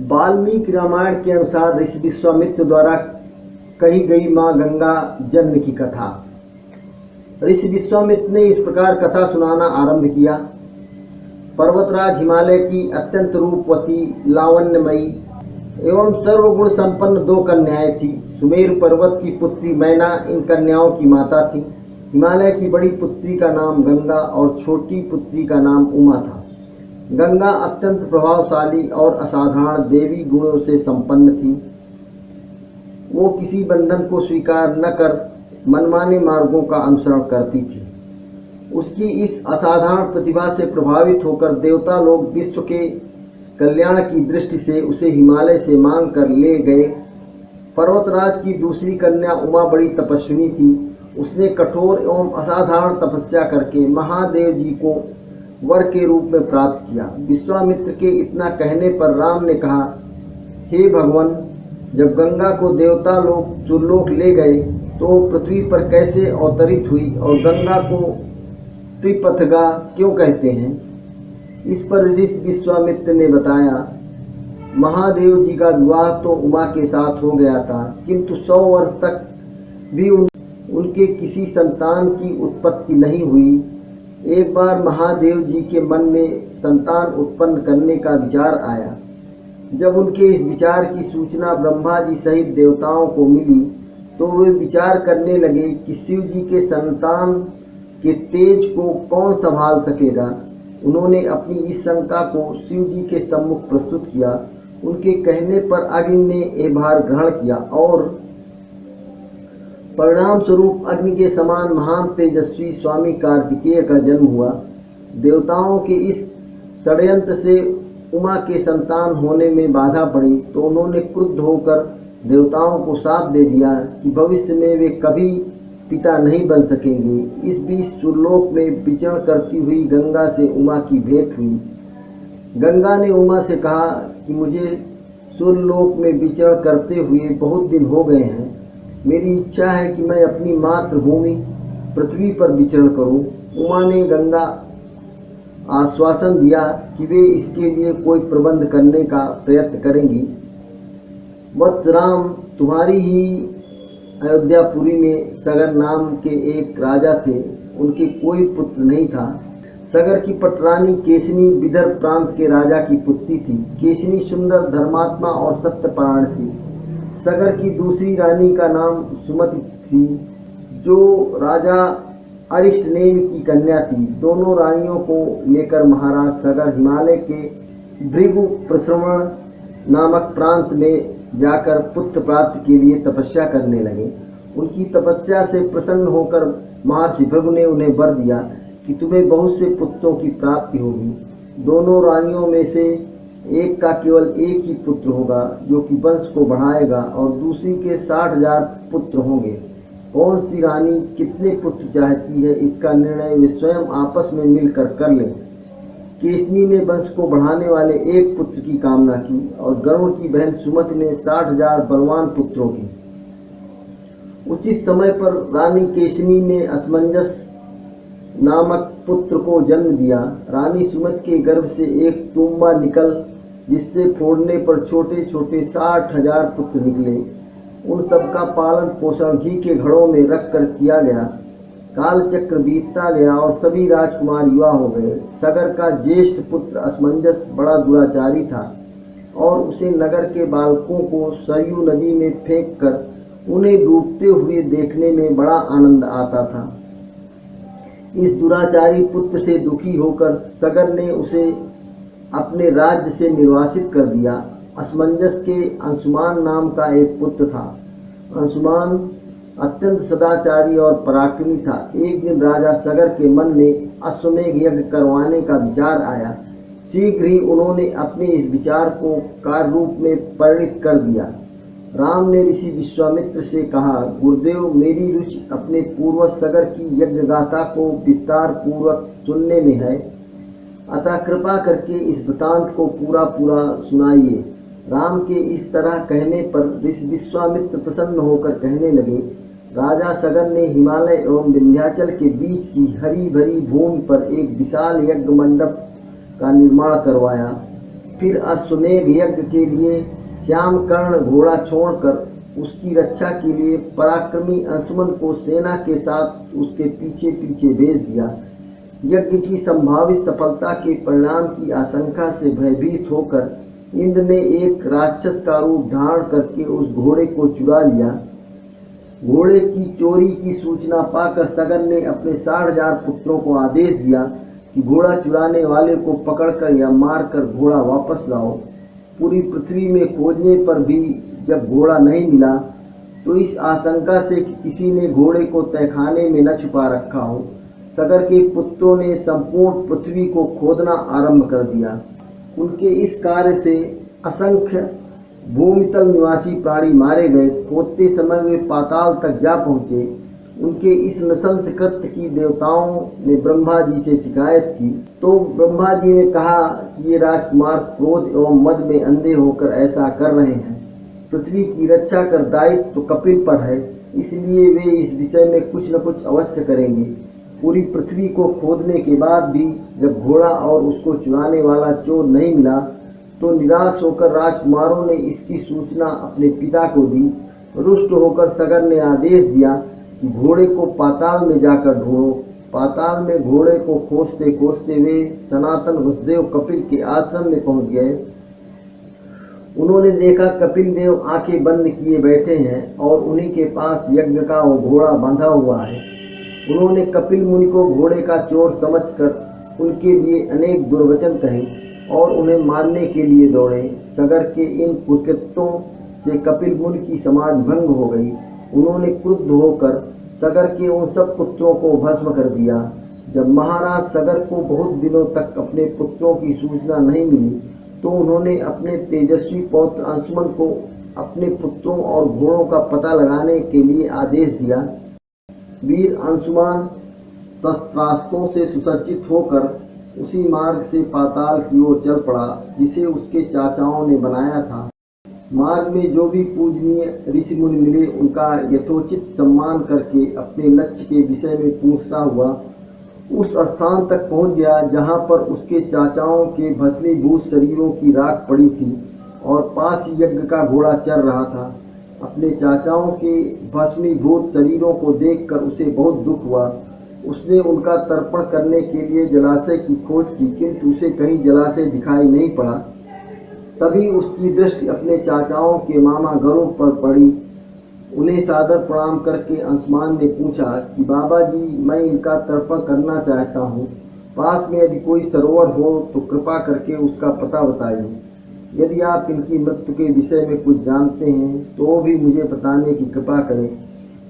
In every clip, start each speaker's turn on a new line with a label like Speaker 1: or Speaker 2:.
Speaker 1: वाल्मीकि रामायण के अनुसार ऋषि विश्वामित्र द्वारा कही गई मां गंगा जन्म की कथा। ऋषि विश्वामित्र ने इस प्रकार कथा सुनाना आरंभ किया। पर्वतराज हिमालय की अत्यंत रूपवती, लावण्यमयी एवं सर्वगुण संपन्न दो कन्याएं थी। सुमेरु पर्वत की पुत्री मैना इन कन्याओं की माता थी। हिमालय की बड़ी पुत्री का नाम गंगा और छोटी पुत्री का नाम उमा था। गंगा अत्यंत प्रभावशाली और असाधारण देवी गुणों से संपन्न थी। वो किसी बंधन को स्वीकार न कर मनमाने मार्गों का अनुसरण करती थी। उसकी इस असाधारण प्रतिभा से प्रभावित होकर देवता लोग विश्व के कल्याण की दृष्टि से उसे हिमालय से मांग कर ले गए। पर्वतराज की दूसरी कन्या उमा बड़ी तपस्विनी थी। उसने कठोर एवं असाधारण तपस्या करके महादेव जी को वर के रूप में प्राप्त किया। विश्वामित्र के इतना कहने पर राम ने कहा, हे भगवान, जब गंगा को देवता लोग सुरलोक ले गए तो पृथ्वी पर कैसे अवतरित हुई और गंगा को त्रिपथगा क्यों कहते हैं? इस पर ऋषि विश्वामित्र ने बताया, महादेव जी का विवाह तो उमा के साथ हो गया था, किंतु 100 वर्ष तक भी उनके किसी संतान की उत्पत्ति नहीं हुई। एक बार महादेव जी के मन में संतान उत्पन्न करने का विचार आया। जब उनके इस विचार की सूचना ब्रह्मा जी सहित देवताओं को मिली तो वे विचार करने लगे कि शिव जी के संतान के तेज को कौन संभाल सकेगा। उन्होंने अपनी इस शंका को शिव जी के सम्मुख प्रस्तुत किया। उनके कहने पर अग्नि ने ये भार ग्रहण किया और परिणाम स्वरूप अग्नि के समान महान तेजस्वी स्वामी कार्तिकेय का जन्म हुआ। देवताओं के इस षड्यंत्र से उमा के संतान होने में बाधा पड़ी तो उन्होंने क्रुद्ध होकर देवताओं को शाप दे दिया कि भविष्य में वे कभी पिता नहीं बन सकेंगे। इस बीच सुरलोक में विचरण करती हुई गंगा से उमा की भेंट हुई। गंगा ने उमा से कहा कि मुझे सुरलोक में विचरण करते हुए बहुत दिन हो गए हैं। मेरी इच्छा है कि मैं अपनी मातृभूमि पृथ्वी पर विचरण करूं। उमा ने गंगा आश्वासन दिया कि वे इसके लिए कोई प्रबंध करने का प्रयत्न करेंगी। वत्स राम, तुम्हारी ही अयोध्यापुरी में सगर नाम के एक राजा थे। उनके कोई पुत्र नहीं था। सगर की पटरानी केशिनी विदर्भ प्रांत के राजा की पुत्री थी। केशिनी सुंदर, धर्मात्मा और सत्यपरायण थी। सगर की दूसरी रानी का नाम सुमति थी, जो राजा अरिष्टनेमि की कन्या थी। दोनों रानियों को लेकर महाराज सगर हिमालय के भृगु प्रश्रवण नामक प्रांत में जाकर पुत्र प्राप्ति के लिए तपस्या करने लगे। उनकी तपस्या से प्रसन्न होकर महर्षि भृगु ने उन्हें वर दिया कि तुम्हें बहुत से पुत्रों की प्राप्ति होगी। दोनों रानियों में से एक का केवल एक ही पुत्र होगा जो कि वंश को बढ़ाएगा और दूसरी के 60,000 पुत्र होंगे। कौन सी रानी कितने पुत्र चाहती है, इसका निर्णय वे स्वयं आपस में मिलकर कर लें। केशिनी ने वंश को बढ़ाने वाले एक पुत्र की कामना की और गरुड़ की बहन सुमति ने 60,000 बलवान पुत्रों की। उचित समय पर रानी केशिनी ने असमंजस नामक पुत्र को जन्म दिया। रानी सुमति के गर्भ से एक तुम्बा निकल, जिससे फोड़ने पर छोटे छोटे 60,000 पुत्र निकले। उन सब का पालन पोषण घी के घड़ों में रख कर किया गया। काल चक्र बीतता गया और सभी राजकुमार युवा हो गए। सगर का ज्येष्ठ पुत्र असमंजस बड़ा दुराचारी था और उसे नगर के बालकों को सरयू नदी में फेंक कर उन्हें डूबते हुए देखने में बड़ा आनंद आता था। इस दुराचारी पुत्र से दुखी होकर सगर ने उसे अपने राज्य से निर्वासित कर दिया। असमंजस के अंशुमान नाम का एक पुत्र था। अंशुमान अत्यंत सदाचारी और पराक्रमी था। एक दिन राजा सगर के मन में अश्वमेघ यज्ञ करवाने का विचार आया। शीघ्र ही उन्होंने अपने इस विचार को कार्य रूप में परिणत कर दिया। राम ने ऋषि विश्वामित्र से कहा, गुरुदेव, मेरी रुचि अपने पूर्वज सगर की यज्ञ गाथा को विस्तार पूर्वक सुनने में है, अतः कृपा करके इस वृतांत को पूरा सुनाइए। राम के इस तरह कहने पर ऋषि विश्वामित्र प्रसन्न होकर कहने लगे, राजा सगर ने हिमालय एवं विंध्याचल के बीच की हरी भरी भूमि पर एक विशाल यज्ञ मंडप का निर्माण करवाया। फिर अश्वमेध यज्ञ के लिए श्यामकर्ण घोड़ा छोड़कर उसकी रक्षा के लिए पराक्रमी अंशुमन को सेना के साथ उसके पीछे पीछे भेज दिया। यज्ञ की संभावित सफलता के परिणाम की आशंका से भयभीत होकर इंद्र ने एक राक्षस का रूप धारण करके उस घोड़े को चुरा लिया। घोड़े की चोरी की सूचना पाकर सगर ने अपने 60,000 पुत्रों को आदेश दिया कि घोड़ा चुराने वाले को पकड़कर या मारकर घोड़ा वापस लाओ। पूरी पृथ्वी में खोजने पर भी जब घोड़ा नहीं मिला तो इस आशंका से कि किसी ने घोड़े को तहखाने में न छुपा रखा हो, सगर के पुत्रों ने संपूर्ण पृथ्वी को खोदना आरंभ कर दिया। उनके इस कार्य से असंख्य भूमितल निवासी प्राणी मारे गए। खोदते समय वे पाताल तक जा पहुँचे। उनके इस नृशंस कृत्य की देवताओं ने ब्रह्मा जी से शिकायत की तो ब्रह्मा जी ने कहा कि ये राजकुमार क्रोध एवं मद में अंधे होकर ऐसा कर रहे हैं। पृथ्वी की रक्षा कर दायित्व तो कपिल पर है, इसलिए वे इस विषय में कुछ न कुछ अवश्य करेंगे। पूरी पृथ्वी को खोदने के बाद भी जब घोड़ा और उसको चुराने वाला चोर नहीं मिला तो निराश होकर राजकुमारों ने इसकी सूचना अपने पिता को दी। रुष्ट होकर सगर ने आदेश दिया कि घोड़े को पाताल में जाकर ढूंढो। पाताल में घोड़े को खोजते खोजते वे सनातन वसुदेव कपिल के आश्रम में पहुंच गए। उन्होंने देखा कपिल देव आंखें बंद किए बैठे हैं और उन्हीं के पास यज्ञ का वो घोड़ा बंधा हुआ है। उन्होंने कपिल मुनि को घोड़े का चोर समझकर उनके लिए अनेक दुर्वचन कहे और उन्हें मारने के लिए दौड़े। सगर के इन कुकृत्यों से कपिल मुनि की समाज भंग हो गई। उन्होंने क्रुद्ध होकर सगर के उन सब पुत्रों को भस्म कर दिया। जब महाराज सगर को बहुत दिनों तक अपने पुत्रों की सूचना नहीं मिली तो उन्होंने अपने तेजस्वी पौत्र अंशुमन को अपने पुत्रों और घोड़ों का पता लगाने के लिए आदेश दिया। वीर अंशुमान शस्त्रास्त्रों से सुसज्जित होकर उसी मार्ग से पाताल की ओर चल पड़ा जिसे उसके चाचाओं ने बनाया था। मार्ग में जो भी पूजनीय ऋषि मुनि मिले उनका यथोचित सम्मान करके अपने लक्ष्य के विषय में पूछता हुआ उस स्थान तक पहुंच गया जहां पर उसके चाचाओं के भस्मीभूत शरीरों की राख पड़ी थी और पास ही यज्ञ का घोड़ा चल रहा था। अपने चाचाओं के भस्मीभूत शरीरों को देखकर उसे बहुत दुख हुआ। उसने उनका तर्पण करने के लिए जलाशय की खोज की किंतु उसे कहीं जलाशय दिखाई नहीं पड़ा। तभी उसकी दृष्टि अपने चाचाओं के मामा गरुड़ पर पड़ी। उन्हें सादर प्रणाम करके अंशुमान ने पूछा कि बाबा जी, मैं इनका तर्पण करना चाहता हूँ। पास में यदि कोई सरोवर हो तो कृपा करके उसका पता बताइए। यदि आप इनकी मृत्यु के विषय में कुछ जानते हैं तो भी मुझे बताने की कृपा करें।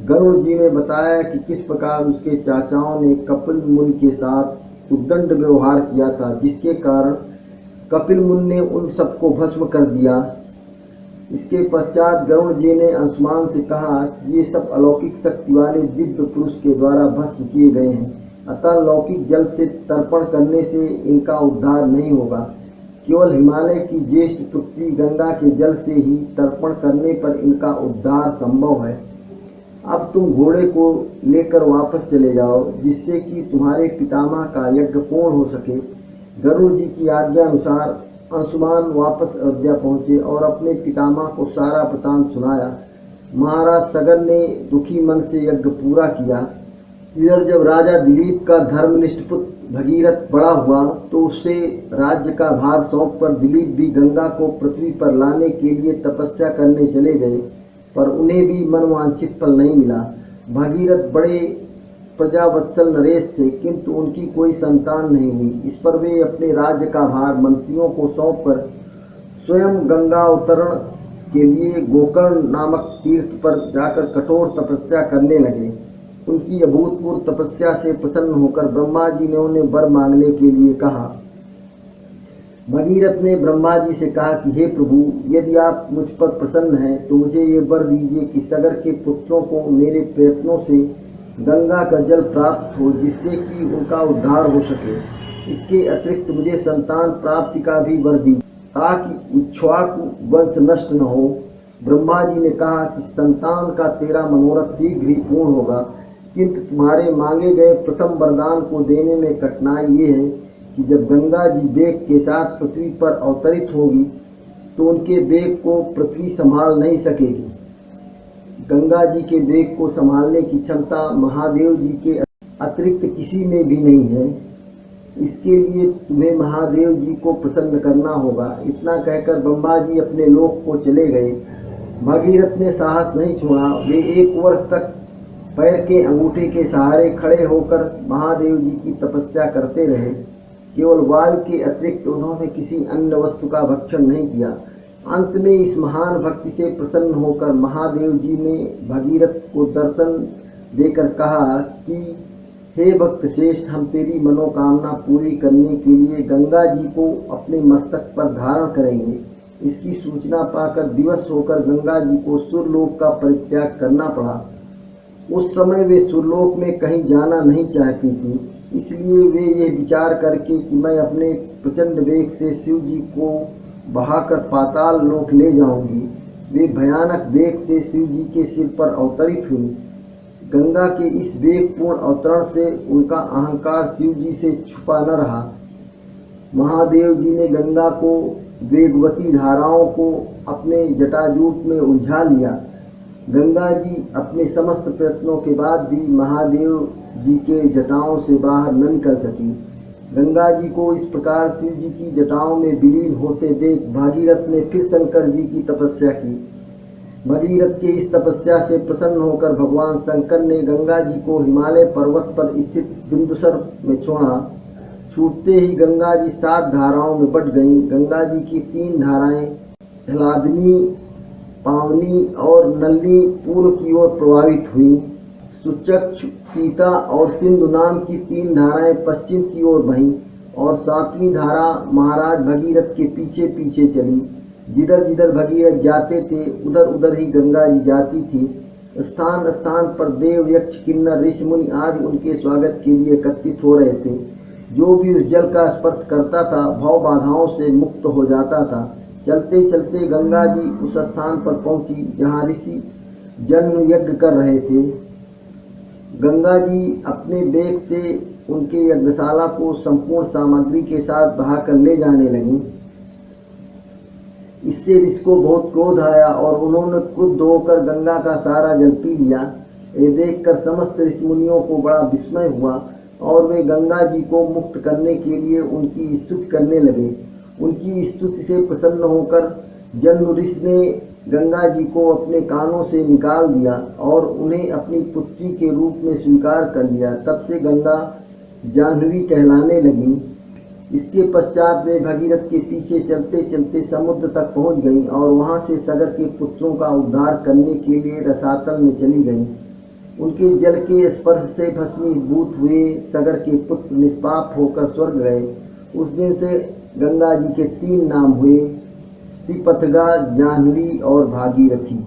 Speaker 1: गरुड़ जी ने बताया कि किस प्रकार उसके चाचाओं ने कपिल मुनि के साथ उद्दंड व्यवहार किया था, जिसके कारण कपिल मुनि ने उन सबको भस्म कर दिया। इसके पश्चात गरुड़ जी ने अंशुमान से कहा कि ये सब अलौकिक शक्ति वाले दिव्य पुरुष के द्वारा भस्म किए गए हैं, अतः लौकिक जल से तर्पण करने से इनका उद्धार नहीं होगा। केवल हिमालय की ज्येष्ठ पुत्री गंगा के जल से ही तर्पण करने पर इनका उद्धार संभव है। अब तुम घोड़े को लेकर वापस चले जाओ जिससे कि तुम्हारे पितामह का यज्ञ पूर्ण हो सके। गरुड़ जी की आज्ञा अनुसार अंशुमान वापस अयोध्या पहुंचे और अपने पितामह को सारा वृतांत सुनाया। महाराज सगर ने दुखी मन से यज्ञ पूरा किया। इधर जब राजा दिलीप का धर्मनिष्ठ पुत्र भगीरथ बड़ा हुआ तो उसे राज्य का भार सौंपकर दिलीप भी गंगा को पृथ्वी पर लाने के लिए तपस्या करने चले गए, पर उन्हें भी मनवांछित फल नहीं मिला। भगीरथ बड़े प्रजावत्सल नरेश थे किंतु उनकी कोई संतान नहीं हुई। इस पर वे अपने राज्य का भार मंत्रियों को सौंपकर स्वयं गंगा अवतरण के लिए गोकर्ण नामक तीर्थ पर जाकर कठोर तपस्या करने लगे। उनकी अभूतपूर्व तपस्या से प्रसन्न होकर ब्रह्मा जी ने उन्हें वर मांगने के लिए कहा। भगीरथ ने ब्रह्मा जी से कहा कि हे प्रभु, यदि आप मुझ पर प्रसन्न हैं तो मुझे ये वर दीजिए कि सगर के पुत्रों को मेरे प्रयत्नों से गंगा का जल प्राप्त हो जिससे कि उनका उद्धार हो सके। इसके अतिरिक्त मुझे संतान प्राप्ति का भी वर दीजिए ताकि इक्ष्वाकु वंश नष्ट न हो। ब्रह्मा जी ने कहा कि संतान का तेरा मनोरथ शीघ्र ही पूर्ण होगा, किंतु तुम्हारे मांगे गए प्रथम वरदान को देने में कठिनाई ये है कि जब गंगा जी वेग के साथ पृथ्वी पर अवतरित होगी तो उनके वेग को पृथ्वी संभाल नहीं सकेगी। गंगा जी के वेग को संभालने की क्षमता महादेव जी के अतिरिक्त किसी में भी नहीं है। इसके लिए तुम्हें महादेव जी को प्रसन्न करना होगा। इतना कहकर ब्रह्मा जी अपने लोक को चले गए। भगीरथ ने साहस नहीं छोड़ा। वे 1 वर्ष तक पैर के अंगूठे के सहारे खड़े होकर महादेव जी की तपस्या करते रहे। केवल वायु के अतिरिक्त उन्होंने किसी अन्य वस्तु का भक्षण नहीं किया। अंत में इस महान भक्ति से प्रसन्न होकर महादेव जी ने भगीरथ को दर्शन देकर कहा कि हे भक्त श्रेष्ठ, हम तेरी मनोकामना पूरी करने के लिए गंगा जी को अपने मस्तक पर धारण करेंगे। इसकी सूचना पाकर विवश होकर गंगा जी को सुरलोक का परित्याग करना पड़ा। उस समय वे सुरलोक में कहीं जाना नहीं चाहती थी, इसलिए वे ये विचार करके कि मैं अपने प्रचंड वेग से शिव जी को बहाकर पाताल लोक ले जाऊंगी, वे भयानक वेग से शिव जी के सिर पर अवतरित हुई। गंगा के इस वेगपूर्ण अवतरण से उनका अहंकार शिव जी से छुपा न रहा। महादेव जी ने गंगा को वेगवती धाराओं को अपने जटाजूट में उलझा लिया। गंगा जी अपने समस्त प्रयत्नों के बाद भी महादेव जी के जटाओं से बाहर न निकल सकी। गंगा जी को इस प्रकार शिव जी की जटाओं में विलीन होते देख भागीरथ ने फिर शंकर जी की तपस्या की। भगीरथ के इस तपस्या से प्रसन्न होकर भगवान शंकर ने गंगा जी को हिमालय पर्वत पर स्थित बिंदुसर में छोड़ा। छूटते ही गंगा जी 7 धाराओं में बट गईं। गंगा जी की 3 धाराएं हलादनी, पावनी और नल्ली पूर्व की ओर प्रवाहित हुई। सुचक्षु, सीता और सिंधु नाम की 3 धाराएं पश्चिम की ओर बहीं और 7वीं धारा महाराज भगीरथ के पीछे पीछे चली। जिधर जिधर भगीरथ जाते थे उधर उधर ही गंगा जी जाती थी। स्थान स्थान पर देव, यक्ष, किन्नर, ऋषि मुनि आदि उनके स्वागत के लिए एकत्रित हो रहे थे। जो भी उस जल का स्पर्श करता था भव बाधाओं से मुक्त हो जाता था। चलते चलते गंगा जी उस स्थान पर पहुंची जहां ऋषि जन्म यज्ञ कर रहे थे। गंगा जी अपने वेग से उनके यज्ञशाला को संपूर्ण सामग्री के साथ बहाकर ले जाने लगी। इससे ऋषि को बहुत क्रोध आया और उन्होंने क्रुद्ध होकर गंगा का सारा जल पी लिया। ये देखकर समस्त ऋषि मुनियों को बड़ा विस्मय हुआ और वे गंगा जी को मुक्त करने के लिए उनकी स्तुति करने लगे। उनकी स्तुति से प्रसन्न होकर जन्म ऋषि ने गंगा जी को अपने कानों से निकाल दिया और उन्हें अपनी पुत्री के रूप में स्वीकार कर लिया। तब से गंगा जाह्नवी कहलाने लगी। इसके पश्चात वे भगीरथ के पीछे चलते चलते समुद्र तक पहुंच गईं और वहां से सगर के पुत्रों का उद्धार करने के लिए रसातल में चली गईं। उनके जल के स्पर्श से भस्मीभूत हुए सगर के पुत्र निष्पाप होकर स्वर्ग गए। उस दिन से गंगा जी के 3 नाम हुए, त्रिपथगा, जाह्नवी और भागीरथी।